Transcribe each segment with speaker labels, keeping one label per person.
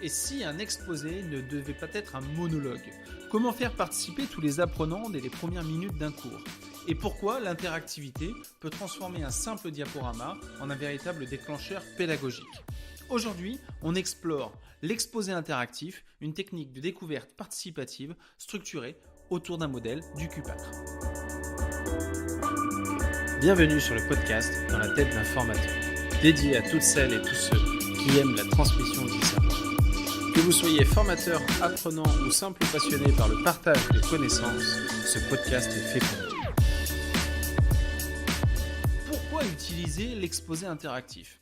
Speaker 1: Et si un exposé ne devait pas être un monologue? Comment faire participer tous les apprenants dès les premières minutes d'un cours? Et pourquoi l'interactivité peut transformer un simple diaporama en un véritable déclencheur pédagogique? Aujourd'hui, on explore l'exposé interactif, une technique de découverte participative structurée autour d'un modèle du Q4. Bienvenue sur le podcast Dans la tête d'un formateur, dédié à toutes celles et tous ceux qui aiment la transmission du savoir. Que vous soyez formateur, apprenant ou simple passionné par le partage de connaissances, ce podcast est fait pour vous. Pourquoi utiliser l'exposé interactif ?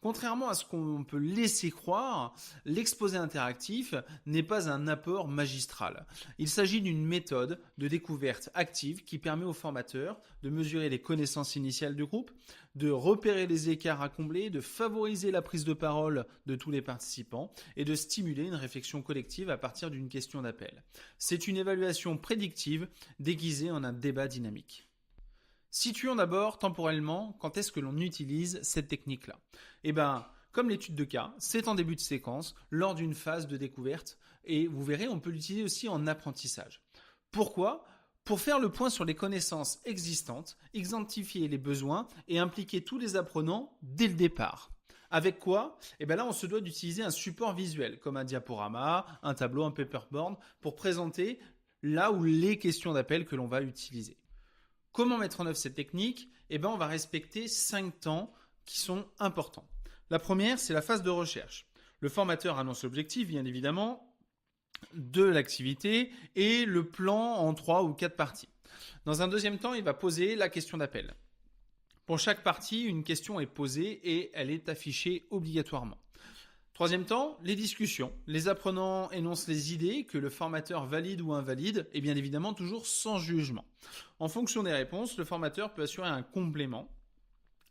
Speaker 1: Contrairement à ce qu'on peut laisser croire, l'exposé interactif n'est pas un apport magistral. Il s'agit d'une méthode de découverte active qui permet aux formateurs de mesurer les connaissances initiales du groupe, de repérer les écarts à combler, de favoriser la prise de parole de tous les participants et de stimuler une réflexion collective à partir d'une question d'appel. C'est une évaluation prédictive déguisée en un débat dynamique. Situons d'abord temporellement quand est-ce que l'on utilise cette technique-là. Comme l'étude de cas, c'est en début de séquence, lors d'une phase de découverte, et vous verrez, on peut l'utiliser aussi en apprentissage. Pourquoi ? Pour faire le point sur les connaissances existantes, identifier les besoins et impliquer tous les apprenants dès le départ. Avec quoi ? Là, on se doit d'utiliser un support visuel, comme un diaporama, un tableau, un paperboard, pour présenter là où les questions d'appel que l'on va utiliser. Comment mettre en œuvre cette technique ? On va respecter 5 temps qui sont importants. La première, c'est la phase de recherche. Le formateur annonce l'objectif, bien évidemment, de l'activité et le plan en 3 ou 4 parties. Dans un deuxième temps, il va poser la question d'appel. Pour chaque partie, une question est posée et elle est affichée obligatoirement. Troisième temps, les discussions. Les apprenants énoncent les idées que le formateur valide ou invalide et bien évidemment toujours sans jugement. En fonction des réponses, le formateur peut assurer un complément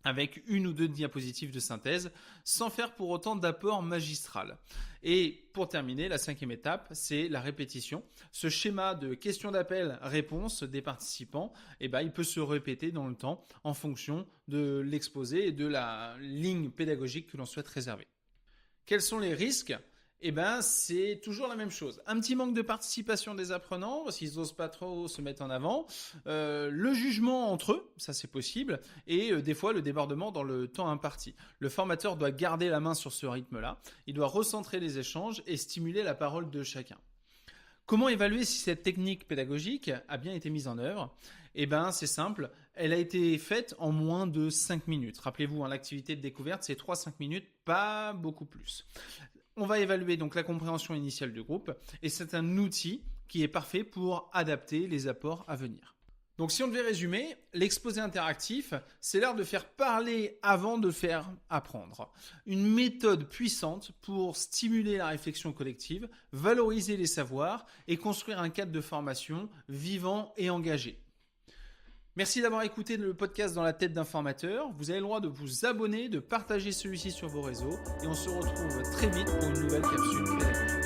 Speaker 1: avec 1 ou 2 diapositives de synthèse sans faire pour autant d'apport magistral. Et pour terminer, la 5e étape, c'est la répétition. Ce schéma de question d'appel-réponse des participants, il peut se répéter dans le temps en fonction de l'exposé et de la ligne pédagogique que l'on souhaite réserver. Quels sont les risques ? C'est toujours la même chose. Un petit manque de participation des apprenants, parce qu'ils n'osent pas trop se mettre en avant. Le jugement entre eux, ça c'est possible. Et des fois, le débordement dans le temps imparti. Le formateur doit garder la main sur ce rythme-là. Il doit recentrer les échanges et stimuler la parole de chacun. Comment évaluer si cette technique pédagogique a bien été mise en œuvre ? C'est simple, elle a été faite en moins de 5 minutes. Rappelez-vous, l'activité de découverte, c'est 3-5 minutes, pas beaucoup plus. On va évaluer donc la compréhension initiale du groupe et c'est un outil qui est parfait pour adapter les apports à venir. Donc si on devait résumer, l'exposé interactif, c'est l'art de faire parler avant de faire apprendre. Une méthode puissante pour stimuler la réflexion collective, valoriser les savoirs et construire un cadre de formation vivant et engagé. Merci d'avoir écouté le podcast Dans la tête d'un formateur. Vous avez le droit de vous abonner, de partager celui-ci sur vos réseaux et on se retrouve très vite pour une nouvelle capsule pédagogique.